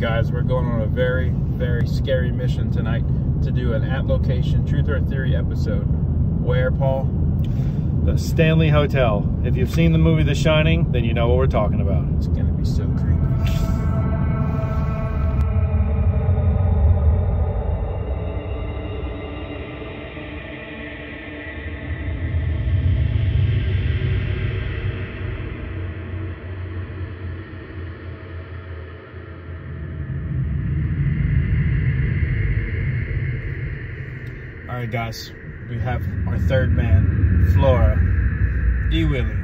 Guys, we're going on a very, very scary mission tonight to do an at location Truth or Theory episode. Where, Paul? The Stanley Hotel. If you've seen the movie The Shining, then you know what we're talking about. It's gonna be so creepy. Alright guys, we have our third man, Flora, E Willy,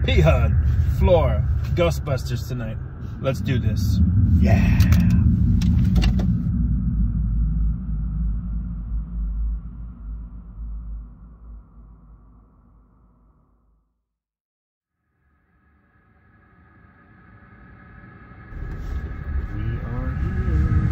P-Hud, Flora, Ghostbusters tonight. Let's do this. Yeah. We are here.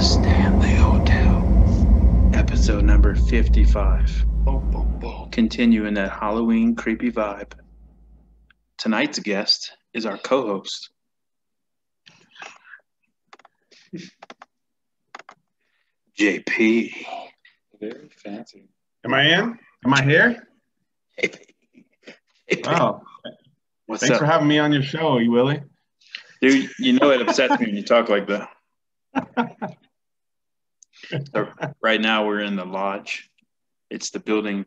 Stanley Hotel. Episode number 55. Boom, boom, boom. Continuing that Halloween creepy vibe. Tonight's guest is our co-host. JP. Very fancy. Am I in? Am I here? JP. Oh, What's thanks up? for having me on your show, E Willy. Dude, you know it upsets me when you talk like that. So right now we're in the lodge. It's the building,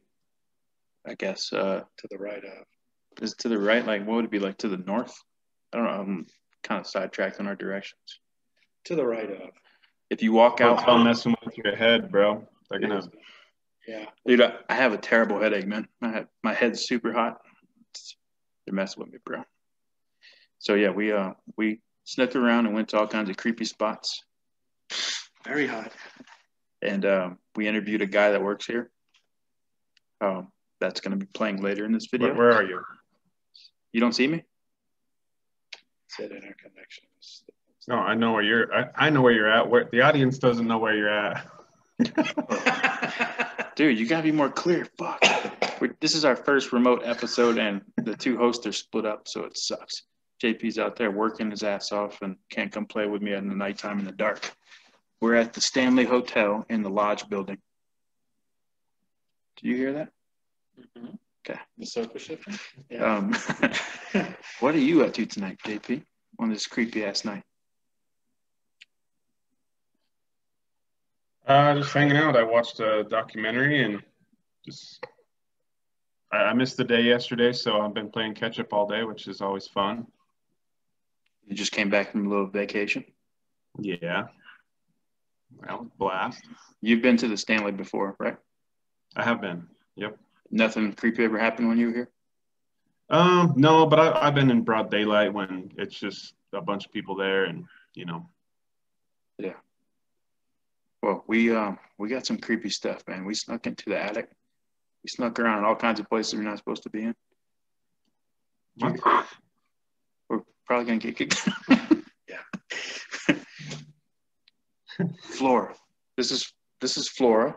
I guess, To the right of. is it to the right? Like, what would it be like to the north? I don't know. I'm kind of sidetracked on our directions. To the right of. If you walk out, Hotel messing with your head, bro. They're gonna. Yeah. dude, I have a terrible headache, man. My head's super hot. They're messing with me, bro. So yeah, we snuck around and went to all kinds of creepy spots. Very hot. And we interviewed a guy that works here. That's going to be playing later in this video. Where are you? You don't see me? Said internet connections. No, I know where you're. I know where you're at. Where the audience doesn't know where you're at. Dude, you got to be more clear. Fuck. This is our first remote episode, and the two hosts are split up, so it sucks. JP's out there working his ass off and can't come play with me in the nighttime in the dark. We're at the Stanley Hotel in the Lodge building. Did you hear that? Mm-hmm. Okay. The sofa shifting? Yeah. What are you up to tonight, JP, on this creepy ass night? Just hanging out. I watched a documentary and just I missed the day yesterday, so I've been playing catch up all day, which is always fun. You just came back from a little vacation? Yeah. Well, blast. You've been to the Stanley before, right? I have been. Yep. Nothing creepy ever happened when you were here? No, but I've been in broad daylight when it's just a bunch of people there, and Yeah. Well, we got some creepy stuff, man. We snuck into the attic. We snuck around all kinds of places we're not supposed to be in. What? We're probably gonna get kicked. Yeah. Flora. This is Flora.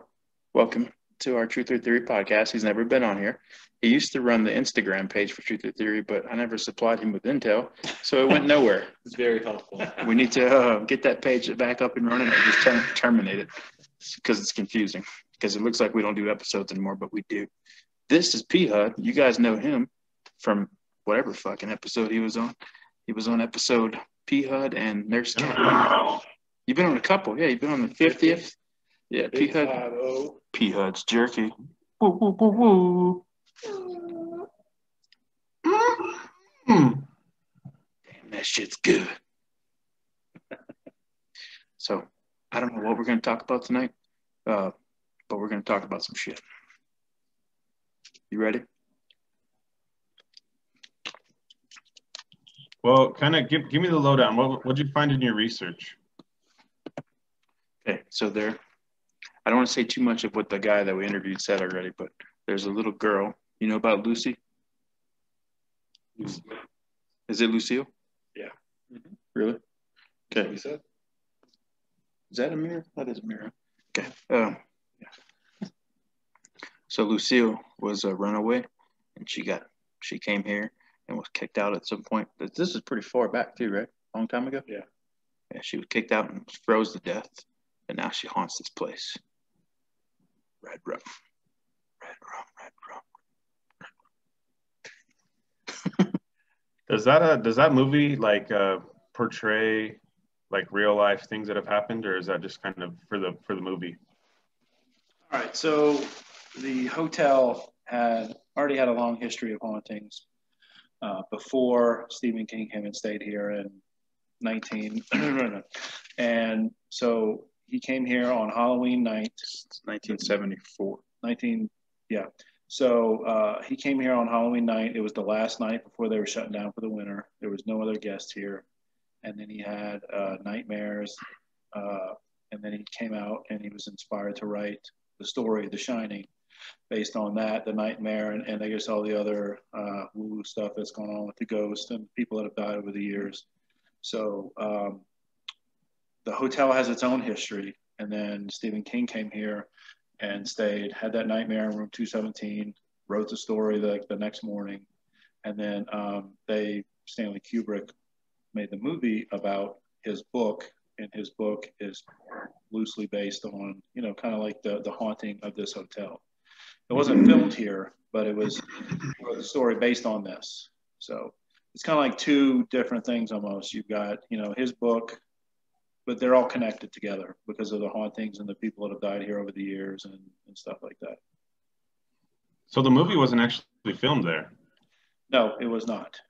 Welcome to our Truth or Theory podcast. He's never been on here. He used to run the Instagram page for Truth or Theory, but I never supplied him with intel, so it went nowhere. It's very helpful. We need to get that page back up and running, or just terminate it, because it's confusing. Because it looks like we don't do episodes anymore, but we do. This is P-Hud. You guys know him from whatever fucking episode he was on. He was on episode P-Hud and Nurse Cat. You've been on a couple. Yeah, you've been on the 50th. Yeah, P-Hud. P-Hud's jerky. Woo, woo, woo, woo. Damn, that shit's good. So, I don't know what we're going to talk about tonight, but we're going to talk about some shit. You ready? Well, kind of give me the lowdown. What'd you find in your research? Okay, so I don't want to say too much of what the guy that we interviewed said already, but there's a little girl. You know about Lucy? Is it Lucille? Yeah. Mm-hmm. Really? Okay. You said? Is that a mirror? That is a mirror. Okay. Yeah. So Lucille was a runaway, and she came here and was kicked out at some point. This is pretty far back too, right? A long time ago? Yeah. Yeah, she was kicked out and froze to death, and now she haunts this place. Red rum. Red rum, red rum. Does that movie portray like real life things that have happened, or is that just kind of for the movie? All right, so the hotel already had a long history of hauntings before Stephen King came and stayed here in 19 and so he came here on Halloween night. 1974. So he came here on Halloween night. It was the last night before they were shutting down for the winter. There was no other guests here. And then he had nightmares. And then he came out and he was inspired to write the story, The Shining, based on that, the nightmare, and I guess all the other woo-woo stuff that's going on with the ghost and people that have died over the years. So the hotel has its own history. And then Stephen King came here and stayed, had that nightmare in room 217, wrote the story the next morning. And then Stanley Kubrick made the movie about his book, and his book is loosely based on, kind of like the haunting of this hotel. It wasn't filmed here, but it was a story based on this. So it's kind of like two different things almost. You've got, his book, but they're all connected together because of the hauntings and the people that have died here over the years and stuff like that. So the movie wasn't actually filmed there? No, it was not.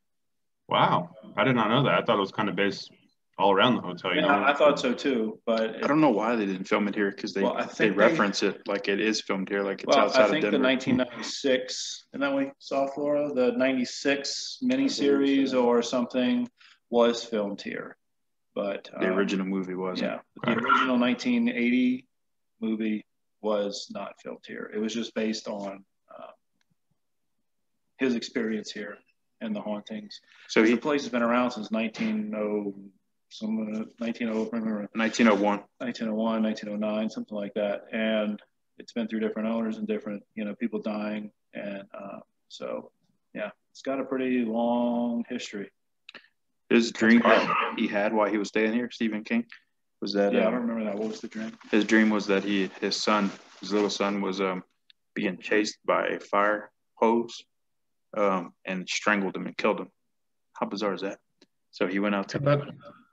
Wow. I did not know that. I thought it was kind of based all around the hotel. I thought so too, but I don't know why they didn't film it here, because they reference it like it is filmed here, like it's outside of Denver. I think the 1996, and then we saw Flora, the 96 miniseries or something was filmed here. But the original movie wasn't. Yeah, the original 1980 movie was not filmed here. It was just based on his experience here and the hauntings. So the place has been around since 1901, 1909, something like that. And it's been through different owners and different, people dying. And so, yeah, it's got a pretty long history. His dream he had while he was staying here, Stephen King, was that... Yeah, I don't remember that. What was the dream? His dream was that his little son was being chased by a fire hose and strangled him and killed him. How bizarre is that? So he went out to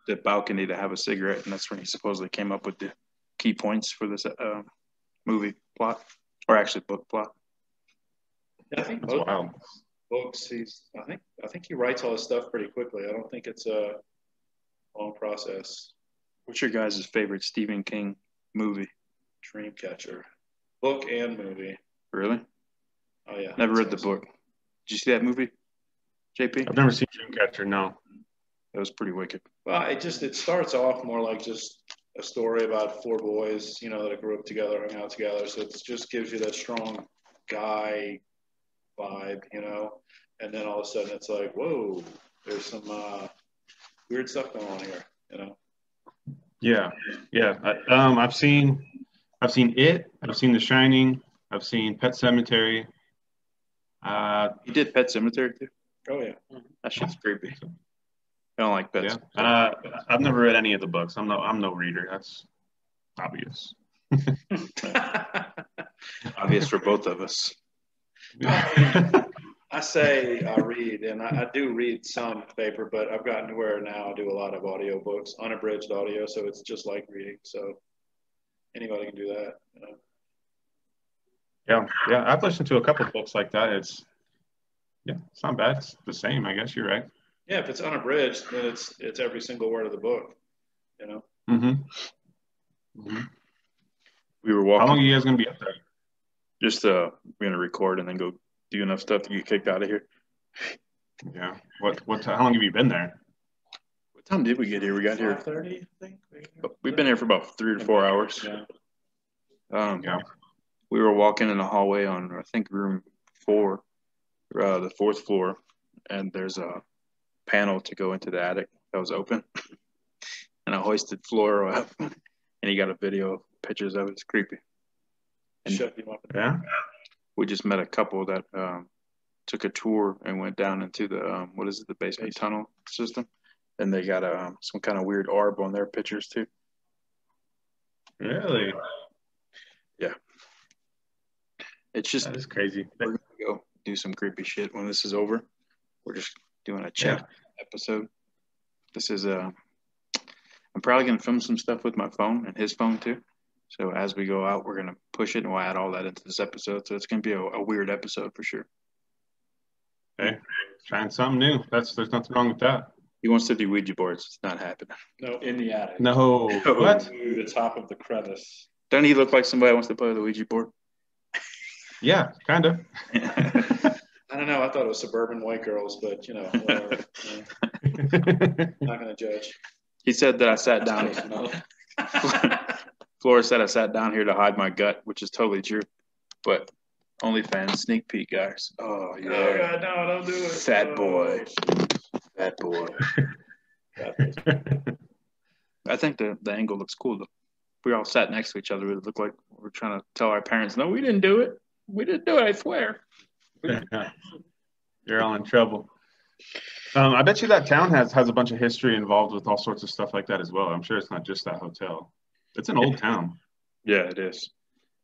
the balcony to have a cigarette, and that's when he supposedly came up with the key points for this movie plot, or actually book plot. Yeah, I think That's most wild. books I think he writes all his stuff pretty quickly. I don't think it's a long process. What's your guys' favorite Stephen King movie? Dreamcatcher, book and movie. Really? Oh yeah. Never read the awesome. book. Did you see that movie, JP? I've never seen Dreamcatcher. No. That was pretty wicked. Well, it starts off more like just a story about four boys, that grew up together, hung out together. So it just gives you that strong guy vibe, and then all of a sudden it's like, whoa, there's some weird stuff going on here. Yeah. I've seen it. I've seen The Shining. I've seen Pet Cemetery. You did Pet Cemetery too? Oh yeah. That shit's creepy. I don't like pets. Yeah. I've never read any of the books. I'm no reader. That's obvious. Obvious for both of us. I say I read, and I do read some paper, but I've gotten to where now I do a lot of audio books, unabridged audio, so it's just like reading. So anybody can do that. Yeah. I've listened to a couple of books like that. It's not bad. It's the same, I guess. You're right. Yeah, if it's unabridged, then it's every single word of the book. Mm-hmm. We were walking. How long are you guys gonna be up there? Just we're gonna record and then go do enough stuff to get kicked out of here. Yeah. How long have you been there? What time did we get here? We got here. 5:30, I think. We've been here for about 3 to 4 hours. Yeah. We were walking in the hallway on, I think, room 4, the 4th floor, and there's a panel to go into the attic that was open. And I hoisted Flora up, and he got a video of pictures of it. It's creepy. And Shut him up. Yeah. we just met a couple that took a tour and went down into the, the basement tunnel system. And they got some kind of weird orb on their pictures, too. Really? Yeah. It's just, That is crazy. we're going to go do some creepy shit when this is over. We're just doing a chat episode. This is, I'm probably going to film some stuff with my phone and his phone, too. So as we go out, we're going to push it and we'll add all that into this episode. So it's going to be a weird episode for sure. Hey, trying something new. There's nothing wrong with that. He wants to do Ouija boards. It's not happening. No, in the attic. No. What? To the top of the crevice. Doesn't he look like somebody who wants to play with a Ouija board? Yeah, kind of. I don't know. I thought it was suburban white girls, but whatever. Not going to judge. He said that I sat down. Flora said I sat down here to hide my gut, which is totally true. But OnlyFans sneak peek, guys. Oh, yeah. Oh, God, no, don't do it. Fat boy. Fat boy. I think the angle looks cool, though. We all sat next to each other. It looked like we were trying to tell our parents, no, we didn't do it. We didn't do it, I swear. You're all in trouble. I bet you that town has a bunch of history involved with all sorts of stuff like that as well. I'm sure it's not just that hotel. It's an old town. Yeah, it is.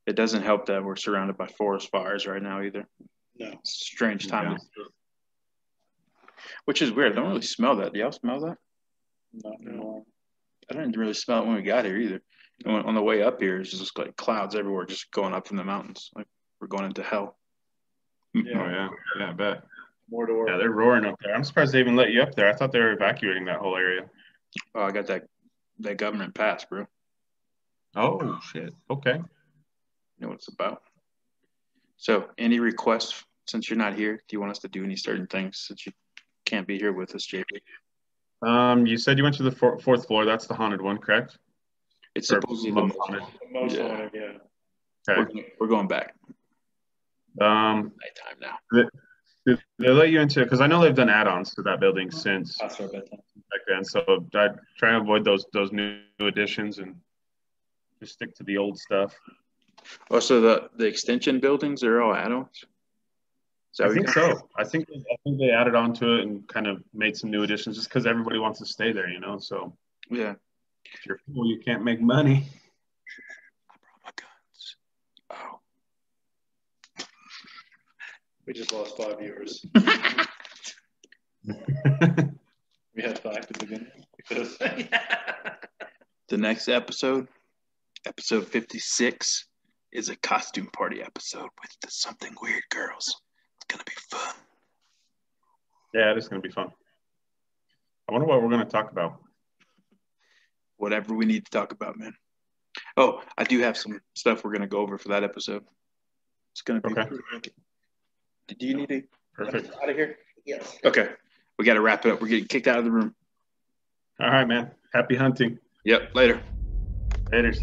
It doesn't help that we're surrounded by forest fires right now either. No. Strange time. Which is weird. I don't really smell that. Do y'all smell that? No. I didn't really smell it when we got here either. On the way up here, it's just like clouds everywhere, just going up from the mountains. Like we're going into hell. Yeah. Oh, yeah. Yeah, I bet. More to work. Yeah, they're roaring up there. I'm surprised they even let you up there. I thought they were evacuating that whole area. Oh, I got that government pass, bro. Oh, shit. Okay. You know what it's about. So, any requests since you're not here? Do you want us to do any certain things since you can't be here with us, JP? You said you went to the 4th floor. That's the haunted one, correct? It's supposedly the most haunted. Most Yeah. haunted, yeah. Okay. We're going back. Nighttime now. They let you into, because I know they've done add-ons to that building since back Past our bedtime. then. So I try and avoid those new additions and just stick to the old stuff. Oh, so the extension buildings are all add-ons? I think so. I think they added on to it and kind of made some new additions just because everybody wants to stay there, So yeah. if you're full, you can't make money. I brought my guns. Oh. We just lost 5 viewers. We had 5 to begin with. The next episode 56, is a costume party episode with the Something Weird girls. gonna be fun. Yeah, it is going to be fun. I wonder what we're going to talk about. Whatever we need to talk about, man. Oh, I do have some stuff we're gonna go over for that episode. It's gonna be Okay. pretty wicked. Do you need to Perfect. get out of here? Yes. Okay. We got to wrap it up. We're getting kicked out of the room. All right, man. Happy hunting. Yep. Later. Laters.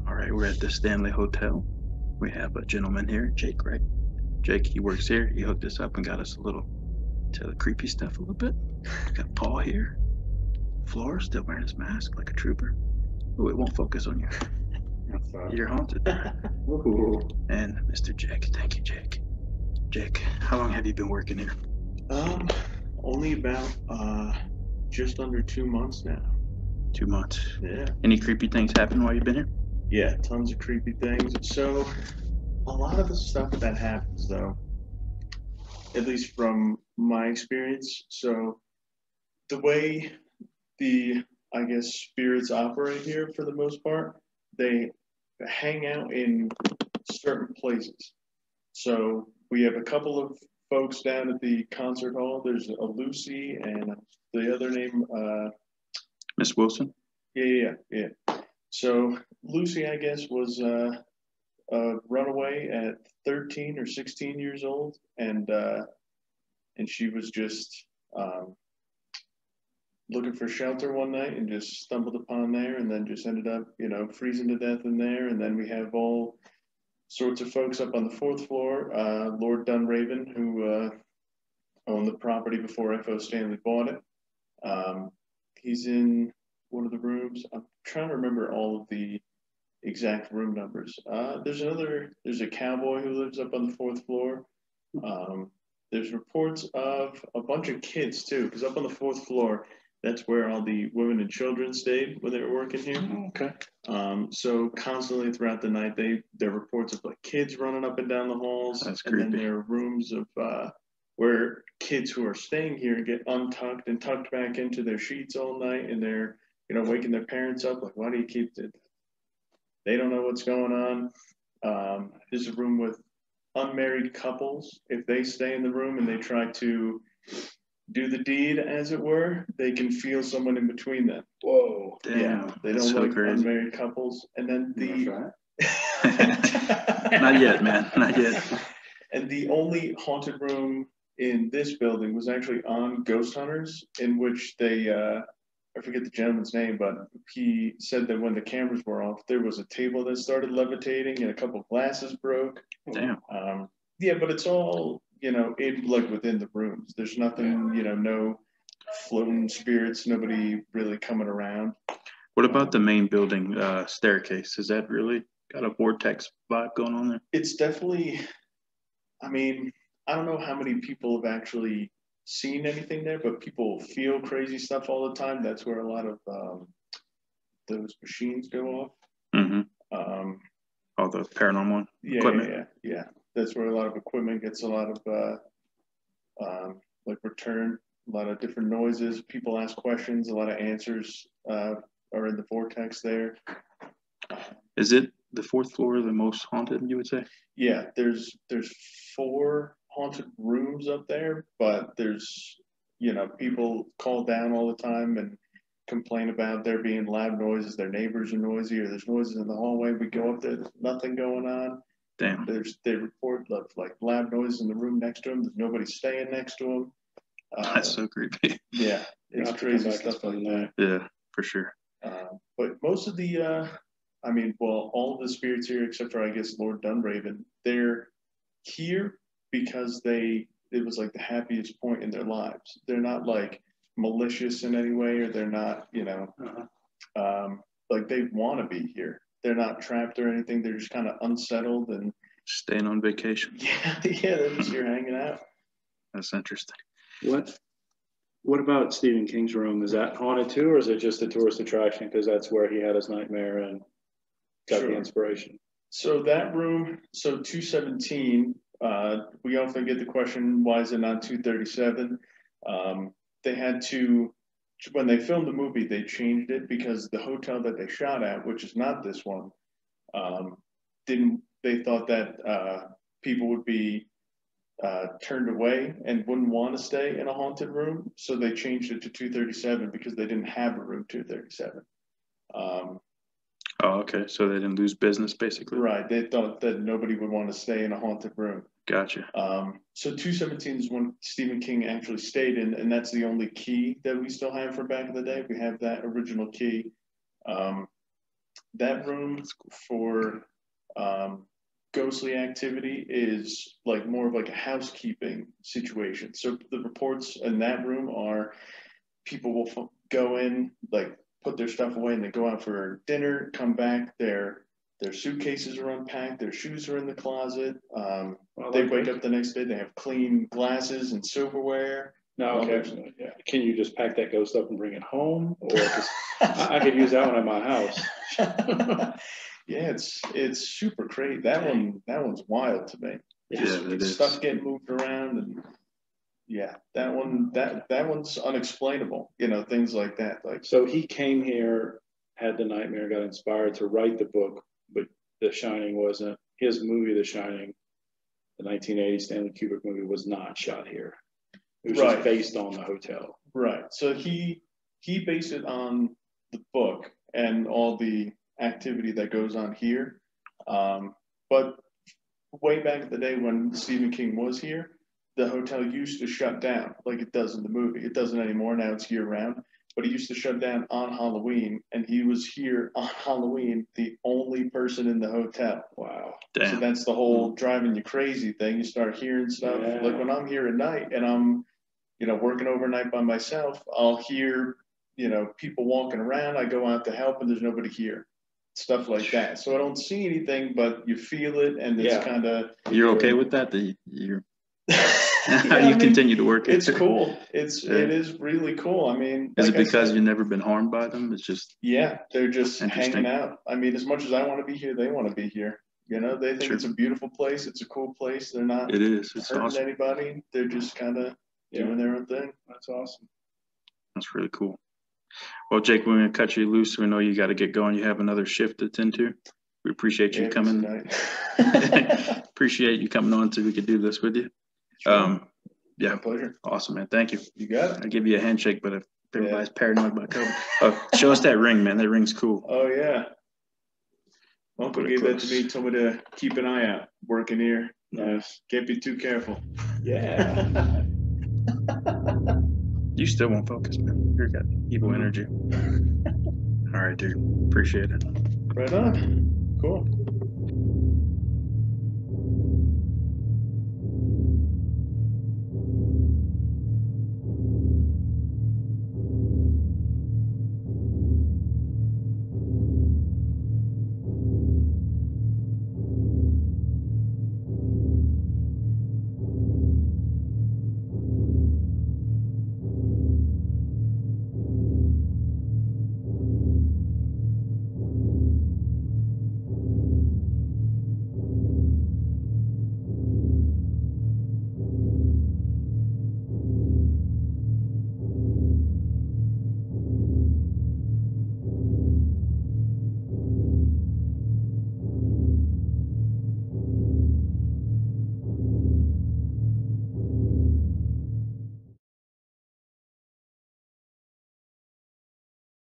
All right. We're at the Stanley Hotel. We have a gentleman here, Jake, right? Jake, he works here. He hooked us up and got us a little to the creepy stuff a little bit. We got Paul here. Flora still wearing his mask like a trooper. Oh, it won't focus on you. You're haunted. And Mr. Jake. Thank you, Jake. Jake, how long have you been working here? Only about just under 2 months now. 2 months. Yeah. Any creepy things happen while you've been here? Yeah, tons of creepy things. So a lot of the stuff that happens though, at least from my experience, so the way the spirits operate here for the most part, they hang out in certain places. So we have a couple of folks down at the concert hall. There's a Lucy and the other name, Miss Wilson? yeah. So Lucy, I guess, was a runaway at 13 or 16 years old, and she was just looking for shelter one night and just stumbled upon there, and then just ended up, freezing to death in there. And then we have all sorts of folks up on the 4th floor. Lord Dunraven, who owned the property before F.O. Stanley bought it. He's in one of the rooms. I'm trying to remember all of the exact room numbers. There's a cowboy who lives up on the 4th floor. There's reports of a bunch of kids too, because up on the 4th floor, that's where all the women and children stayed when they were working here. Okay. So constantly throughout the night, there are reports of like kids running up and down the halls. That's and then creepy. there are rooms of where kids who are staying here get untucked and tucked back into their sheets all night, and they're waking their parents up like, why do you keep it? They don't know what's going on. There's a room with unmarried couples. If they stay in the room and they try to do the deed, as it were, they can feel someone in between them. Whoa. Damn. Yeah, they That's don't so like crazy. unmarried couples. And then Not yet, man. Not yet. And the only haunted room in this building was actually on Ghost Hunters, in which they, I forget the gentleman's name, but he said that when the cameras were off, there was a table that started levitating and a couple of glasses broke. Damn. Yeah, but it's all, within the rooms. There's nothing, no floating spirits, nobody really coming around. What about the main building staircase? Is that really got a vortex vibe going on there? It's definitely, I don't know how many people have actually seen anything there, but people feel crazy stuff all the time. That's where a lot of those machines go off. Mm-hmm. All the paranormal equipment. Yeah. That's where a lot of equipment gets a lot of return, a lot of different noises. People ask questions, a lot of answers are in the vortex there. Is it the 4th floor the most haunted, you would say? Yeah, there's 4 haunted rooms up there, but there's, people call down all the time and complain about there being loud noises, their neighbors are noisy, or there's noises in the hallway. We go up there's nothing going on. Damn. They report of loud noises in the room next to them. There's nobody staying next to them. That's so creepy. Yeah, it's crazy stuff like that. Yeah, for sure. But most of the, all of the spirits here, except for, I guess, Lord Dunraven, they're here because it was like the happiest point in their lives. They're not like malicious in any way, or they're not, they want to be here. They're not trapped or anything. They're just kind of unsettled and staying on vacation. Yeah, they're just here hanging out. That's interesting. What about Stephen King's room? Is that haunted too, or is it just a tourist attraction because that's where he had his nightmare and got the inspiration? So that room, so 217, we often get the question, why is it not 237? They had to, when they filmed the movie, they changed it because the hotel that they shot at, which is not this one, they thought that people would be turned away and wouldn't want to stay in a haunted room. So they changed it to 237 because they didn't have a room 237. Oh, okay. So they didn't lose business, basically. Right. They thought that nobody would want to stay in a haunted room. Gotcha. So 217 is when Stephen King actually stayed in, and that's the only key that we still have for back in the day. We have that original key. That room for ghostly activity is like more of like a housekeeping situation. So the reports in that room are people will go in, like put their stuff away, and they go out for dinner, come back, their suitcases are unpacked, their shoes are in the closet. They wake up the next day, they have clean glasses and silverware. No, okay. Yeah. Can you just pack that ghost up and bring it home? Or I could use that one at my house. Yeah, it's super crazy. That one's wild to me. Yeah, Stuff getting moved around, and yeah, that one's unexplainable. You know, things like that. Like, so he came here, had the nightmare, got inspired to write the book, but The Shining wasn't his movie. The Shining, the 1980 Stanley Kubrick movie, was not shot here. It was just based on the hotel. Right. So he based it on the book and all the activity that goes on here. But way back in the day when Stephen King was here, the hotel used to shut down like it does in the movie. It doesn't anymore. Now it's year round. But he used to shut down on Halloween, and he was here on Halloween, the only person in the hotel. Wow. Damn. So that's the whole driving you crazy thing. You start hearing stuff. Yeah. Like when I'm here at night and I'm, working overnight by myself, I'll hear, people walking around. I go out to help, and there's nobody here. Stuff like that. So I don't see anything, but you feel it, and it's kind of. You're okay with that? You're. How do you continue to work it? It's cool. It is really cool. I mean, is it because you've never been harmed by them? It's just they're just hanging out. I mean, as much as I want to be here, they want to be here. They think it's a beautiful place. It's a cool place. They're not It's hurting awesome. anybody. They're just kind of doing their own thing. That's awesome. That's really cool. Well, Jake, we're going to cut you loose. We know you got to get going. You have another shift to attend to. We appreciate you coming. Appreciate you coming on so we could do this with you. Sure. My pleasure. Awesome, man. Thank you. You got it. I'll give you a handshake, but if everybody's paranoid about COVID, show us that ring, man. That ring's cool. Oh, yeah. Uncle gave that to me, told me to keep an eye out. Working here. Can't be too careful. Yeah. You still won't focus, man. You've got evil energy. All right, dude. Appreciate it. Right on. Cool.